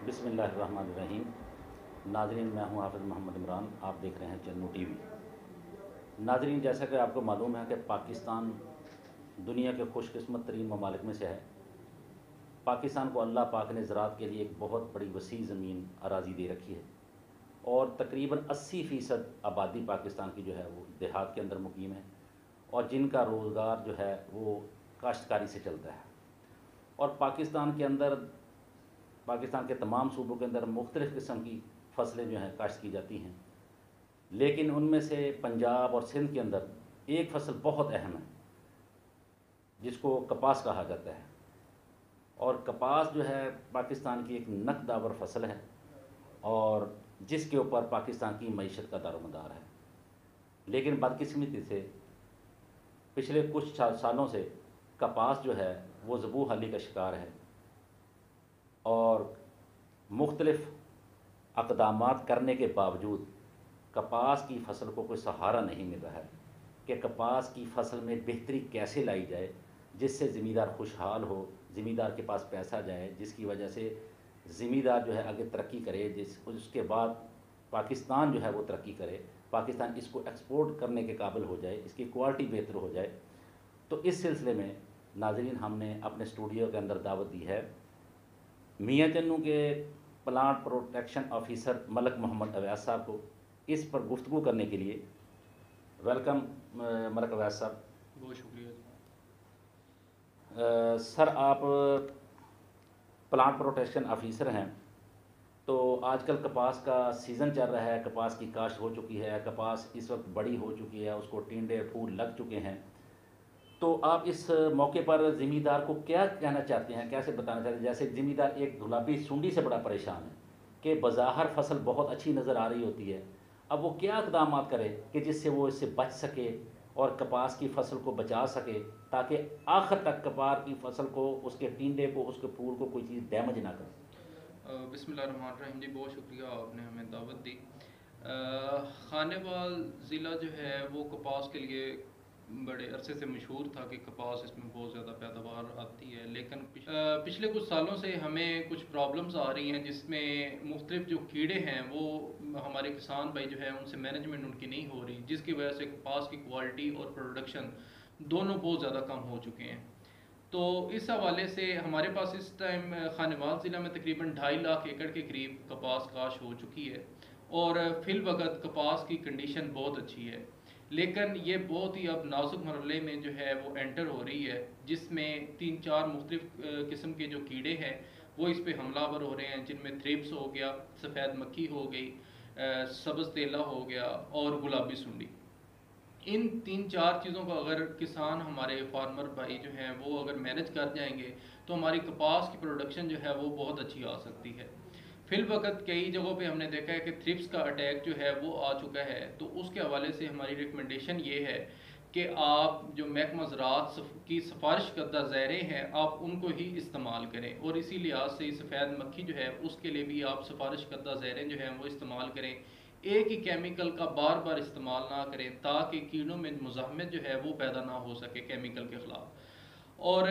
बिस्मिल्लाहिर्रहमानिर्रहीम। नाज़रीन, मैं हूं हाफ़िज़ मोहम्मद इमरान। आप देख रहे हैं चन्नू टीवी। नाज़रीन, जैसा कि आपको मालूम है कि पाकिस्तान दुनिया के खुशकिस्मत तरीन ममालिक में से है। पाकिस्तान को अल्लाह पाक ने ज़राअत के लिए एक बहुत बड़ी वसी ज़मीन अराज़ी दे रखी है और तकरीबन 80% आबादी पाकिस्तान की जो है वो देहात के अंदर मुकीम है और जिनका रोज़गार जो है वो काश्तकारी से चलता है। और पाकिस्तान के तमाम सूबों के अंदर मुख्तलिफ़ किस्म की फ़सलें जो हैं काश्त की जाती हैं, लेकिन उनमें से पंजाब और सिंध के अंदर एक फ़सल बहुत अहम है जिसको कपास कहा जाता है। और कपास जो है पाकिस्तान की एक नकदावर फ़सल है और जिसके ऊपर पाकिस्तान की मईशत का दारोमदार है। लेकिन बदकिस्मती से पिछले कुछ सालों से कपास जो है वो ज़बू हाली का शिकार है और मुख्तलिफ़ अक़दामात करने के बावजूद कपास की फ़सल को कोई सहारा नहीं मिल रहा है कि कपास की फ़सल में बेहतरी कैसे लाई जाए जिससे ज़मींदार खुशहाल हो, ज़मींदार के पास पैसा जाए, जिसकी वजह से ज़मींदार जो है आगे तरक्की करे, उसके बाद पाकिस्तान जो है वो तरक्की करे, पाकिस्तान इसको एक्सपोर्ट करने के काबिल हो जाए, इसकी क्वालिटी बेहतर हो जाए। तो इस सिलसिले में नाज़रीन, हमने अपने स्टूडियो के अंदर दावत दी है मियाँ चन्नू के plant protection officer Malak Mohammad Awais साहब को इस पर गुफ्तगू करने के लिए। वेलकम मलक अवैस साहब। बहुत शुक्रिया जी। सर, आप प्लांट प्रोटेक्शन ऑफिसर हैं, तो आजकल कपास का सीज़न चल रहा है, कपास की काश्त हो चुकी है, कपास इस वक्त बड़ी हो चुकी है, उसको टिंडे फूल लग चुके हैं। तो आप इस मौके पर ज़मींदार को क्या कहना चाहते हैं, कैसे बताना चाहते हैं? जैसे ज़मींदार एक गुलाबी सुंडी से बड़ा परेशान है कि बज़ाहिर फ़सल बहुत अच्छी नज़र आ रही होती है, अब वो क्या इक़दाम करे कि जिससे वो इससे बच सके और कपास की फ़सल को बचा सके ताकि आखिर तक कपास की फ़सल को, उसके टिंडे को, उसके फूल को कोई चीज़ डैमेज ना करे। बिस्मिल्लाहिर्रहमानिर्रहीम जी, बहुत शुक्रिया आपने हमें दावत दी। खानेवाल ज़िला जो है वो कपास के लिए बड़े अरसे से मशहूर था कि कपास इसमें बहुत ज़्यादा पैदावार आती है, लेकिन पिछले कुछ सालों से हमें कुछ प्रॉब्लम्स आ रही हैं जिसमें मुख्तलिफ जो कीड़े हैं वो हमारे किसान भाई जो है उनसे मैनेजमेंट उनकी नहीं हो रही, जिसकी वजह से कपास की क्वालिटी और प्रोडक्शन दोनों बहुत ज़्यादा कम हो चुके हैं। तो इस हवाले से हमारे पास इस टाइम खानेवाल ज़िला में तकरीबन 2.5 लाख एकड़ के करीब कपास काश हो चुकी है और फिल वक़्त कपास की कंडीशन बहुत अच्छी है, लेकिन ये बहुत ही अब नाजुक मरहले में जो है वो एंटर हो रही है, जिसमें 3-4 मुख्तलिफ किस्म के जो कीड़े हैं वो इस पर हमलावर हो रहे हैं, जिनमें थ्रिप्स हो गया, सफ़ेद मक्खी हो गई, सब्ज़ तेला हो गया और गुलाबी सुंडी। इन 3-4 चीज़ों को अगर किसान हमारे फार्मर भाई जो हैं वो अगर मैनेज कर जाएंगे तो हमारी कपास की प्रोडक्शन जो है वो बहुत अच्छी आ सकती है। फिल वक़्त कई जगहों पे हमने देखा है कि थ्रिप्स का अटैक जो है वो आ चुका है, तो उसके हवाले से हमारी रिकमेंडेशन ये है कि आप जो महकमा ज़राअत की सिफारिश करदा ज़ैरें हैं आप उनको ही इस्तेमाल करें, और इसी लिहाज से सफ़ेद मक्खी जो है उसके लिए भी आप सिफारिश करदा ज़ैरें जो हैं वो इस्तेमाल करें। एक ही केमिकल का बार बार इस्तेमाल ना करें ताकि कीड़ों में मुज़ाहमत जो है वो पैदा ना हो सके केमिकल के ख़िलाफ़। और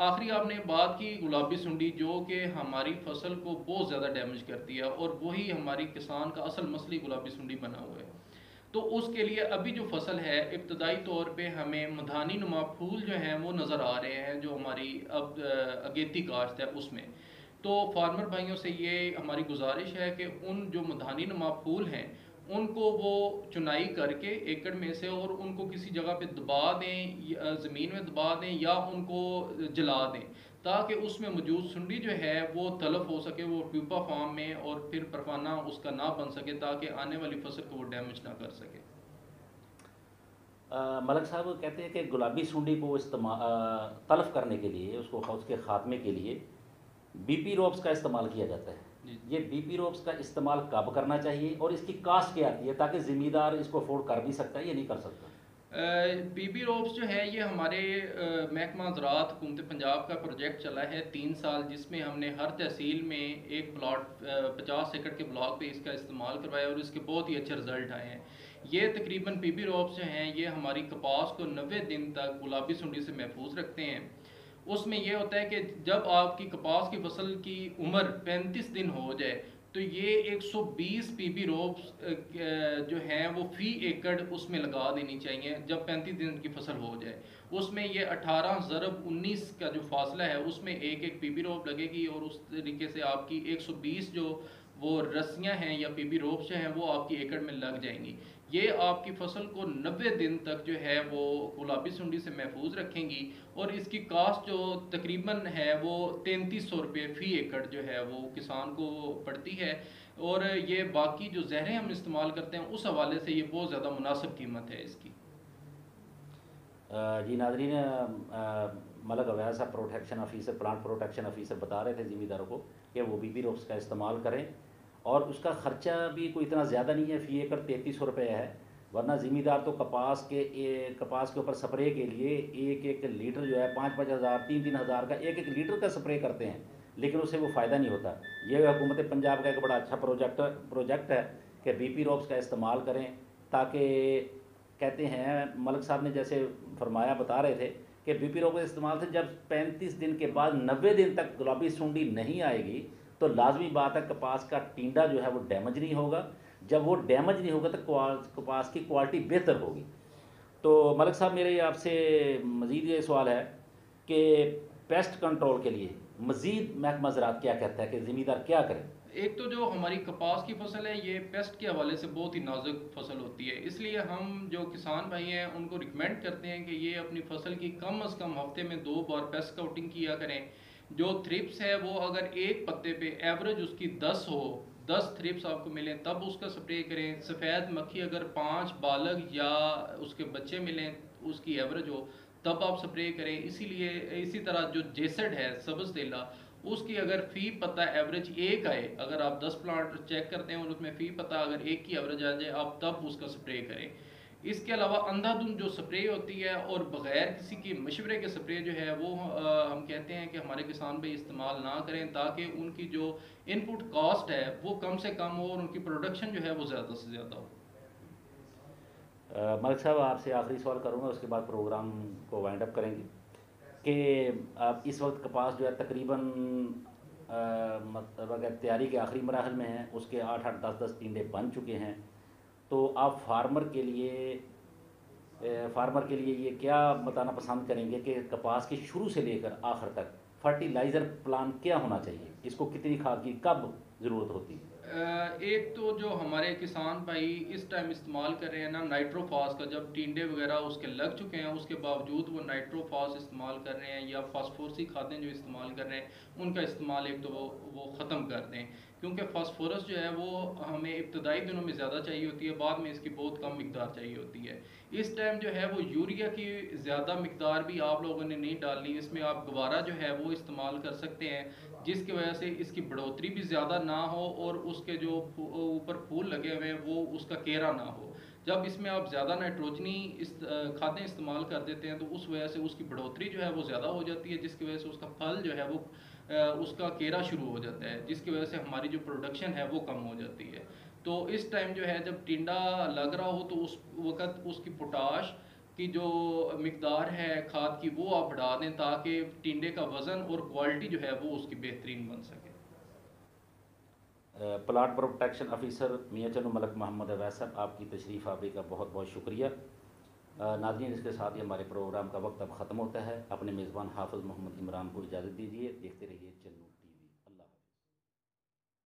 आखिरी आपने बात की गुलाबी सुंडी, जो कि हमारी फसल को बहुत ज़्यादा डैमेज करती है और वही हमारी किसान का असल मसली गुलाबी सुंडी बना हुआ है। तो उसके लिए अभी जो फसल है इब्तदाई तौर पे हमें मधानी नुमा फूल जो हैं वो नज़र आ रहे हैं जो हमारी अब अगेती काश्त है उसमें। तो फार्मर भाइयों से ये हमारी गुजारिश है कि उन जो मधानी नुमा फूल हैं उनको वो चुनाई करके एकड़ में से और उनको किसी जगह पे दबा दें, ज़मीन में दबा दें या उनको जला दें, ताकि उसमें मौजूद सुंडी जो है वो तलफ हो सके, वो प्यूपा फॉर्म में और फिर परवाना उसका ना बन सके, ताकि आने वाली फसल को वो डैमेज ना कर सके। मलक साहब कहते हैं कि गुलाबी सुंडी को तलफ करने के लिए, उसके ख़ात्मे के लिए बीपी रोब्स का इस्तेमाल किया जाता है। जी। ये बीपी रोब्स का इस्तेमाल कब करना चाहिए और इसकी कास्ट क्या आती है ताकि ज़िम्मेदार इसको अफोर्ड कर भी सकता है या नहीं कर सकता? बीबी रोब्स जो है ये हमारे महकमा ज़राअत हुकूमत पंजाब का प्रोजेक्ट चला है 3 साल, जिसमें हमने हर तहसील में एक प्लाट 50 एकड़ के ब्लॉक पे इसका इस्तेमाल करवाया और इसके बहुत ही अच्छे रिजल्ट आए हैं। ये तकरीबन बीबी रोब्स जो हैं ये हमारी कपास को 90 दिन तक गुलाबी सुंडी से महफूज रखते हैं उसमें ये होता है कि जब आपकी कपास की फसल की उम्र 35 दिन हो जाए तो ये 120 पीबी रोप्स जो हैं वो फी एकड़ उसमें लगा देनी चाहिए जब 35 दिन की फसल हो जाए। उसमें ये 18 ज़रब 19 का जो फासला है उसमें एक एक पीबी रोप लगेगी और उस तरीके से आपकी 120 जो वो रस्सियाँ हैं या पीबी रोप्स जो हैं वो आपकी एकड़ में लग जाएंगी। ये आपकी फसल को 90 दिन तक जो है वो गुलाबी सुंडी से महफूज रखेंगी और इसकी कास्ट जो तकरीबन है वो 3300 रुपये फ़ी एकड़ जो है वो किसान को पड़ती है। और ये बाकी जो जहरें हम इस्तेमाल करते हैं उस हवाले से ये बहुत ज़्यादा मुनासिब कीमत है इसकी। जी नाज़रीन, मलक अवैध साहब protection officer, plant protection officer बता रहे थे ज़िम्मेदारों को कि वो बीपी रोप्स का इस्तेमाल करें और उसका ख़र्चा भी कोई इतना ज़्यादा नहीं है, फ़ी एकड़ 3300 रुपये है। वरना ज़िम्मेदार तो कपास के ऊपर स्प्रे के लिए एक एक लीटर जो है 5-5 हज़ार 3-3 हज़ार का एक एक लीटर का स्प्रे करते हैं, लेकिन उससे वो फ़ायदा नहीं होता। ये हुकूमत पंजाब का एक बड़ा अच्छा प्रोजेक्ट है कि बीपी रोप्स का इस्तेमाल करें, ताकि कहते हैं मलिक साहब ने जैसे फरमाया, बता रहे थे कि बीपी रोग के इस्तेमाल से जब 35 दिन के बाद 90 दिन तक गुलाबी सुंडी नहीं आएगी तो लाजमी बात है कपास का टिंडा जो है वो डैमेज नहीं होगा। जब वो डैमेज नहीं होगा तो कपास की क्वालिटी बेहतर होगी। तो मलिक साहब, मेरे आपसे मज़ीद ये सवाल है कि पेस्ट कंट्रोल के लिए मज़ीद महकमा ज़राअत क्या कहता है कि ज़िम्मेदार क्या करें? एक तो जो हमारी कपास की फसल है ये पेस्ट के हवाले से बहुत ही नाजुक फसल होती है, इसलिए हम जो किसान भाई हैं उनको रिकमेंड करते हैं कि ये अपनी फसल की कम अज़ कम हफ्ते में 2 बार पेस्ट काउटिंग किया करें। जो थ्रिप्स है वो अगर एक पत्ते पे एवरेज उसकी 10 हो, 10 थ्रिप्स आपको मिलें तब उसका स्प्रे करें। सफ़ेद मक्खी अगर 5 बालग या उसके बच्चे मिलें उसकी एवरेज हो तब आप स्प्रे करें। इसीलिए इसी तरह जो जेसड है सब्ज़ तेला, उसकी अगर फ़ी पत्ता एवरेज एक आए, अगर आप 10 प्लांट चेक करते हैं और उसमें फ़ी पत्ता अगर एक की एवरेज आ जाए आप तब उसका स्प्रे करें। इसके अलावा अंधाधुंध जो स्प्रे होती है और बग़ैर किसी के मशवरे के स्प्रे जो है वो हम कहते हैं कि हमारे किसान भाई इस्तेमाल ना करें, ताकि उनकी जो इनपुट कॉस्ट है वो कम से कम हो और उनकी प्रोडक्शन जो है वो ज़्यादा से ज़्यादा हो। मलिक साहब, आपसे आखिरी सवाल करूँगा, उसके बाद प्रोग्राम को वाइंड अप करेंगे कि आप इस वक्त कपास जो है तकरीबन मतलब अगर तैयारी के आखिरी मराहल में है, उसके 8-8 10-10 टिंडे बन चुके हैं, तो आप फार्मर के लिए ये क्या बताना पसंद करेंगे कि कपास के शुरू से लेकर आखिर तक फर्टिलाइज़र प्लान क्या होना चाहिए, इसको कितनी खाद की कब ज़रूरत होती है? एक तो जो हमारे किसान भाई इस टाइम इस्तेमाल कर रहे हैं ना नाइट्रोफास का, जब टिंडे वगैरह उसके लग चुके हैं उसके बावजूद वो नाइट्रोफास इस्तेमाल कर रहे हैं या फास्फोरस की खादें जो इस्तेमाल कर रहे हैं उनका इस्तेमाल एक तो वो ख़त्म कर दें, क्योंकि फास्फोरस जो है वो हमें इब्तदाई दिनों में ज़्यादा चाहिए होती है, बाद में इसकी बहुत कम मिकदार चाहिए होती है। इस टाइम जो है वो यूरिया की ज़्यादा मिकदार भी आप लोगों ने नहीं डालनी, इसमें आप दोबारा जो है वो इस्तेमाल कर सकते हैं, जिसकी वजह से इसकी बढ़ोतरी भी ज़्यादा ना हो और उसके जो ऊपर फूल लगे हुए हैं वो उसका केरा ना हो। जब इसमें आप ज़्यादा नाइट्रोजनी खादें इस्तेमाल कर देते हैं तो उस वजह से उसकी बढ़ोतरी जो है वो ज़्यादा हो जाती है, जिसकी वजह से उसका फल जो है वो उसका केरा शुरू हो जाता है, जिसकी वजह से हमारी जो प्रोडक्शन है वो कम हो जाती है। तो इस टाइम जो है जब टिंडा लग रहा हो तो उस वक़्त उसकी पोटाश की जो मिकदार है खाद की वो आप बढ़ा दें, ताकि टिंडे का वज़न और क्वालिटी जो है वो उसकी बेहतरीन बन सके। प्लांट प्रोटेक्शन ऑफिसर मियां चन्नू मलिक मोहम्मद अवैध साहब, आपकी तशरीफ़ आवरी का बहुत बहुत शुक्रिया। नाज़रीन, इसके साथ ही हमारे प्रोग्राम का वक्त अब ख़त्म होता है। अपने मेज़बान हाफ़िज़ मोहम्मद इमरान को इजाज़त दीजिए। देखते रहिए चन्नू।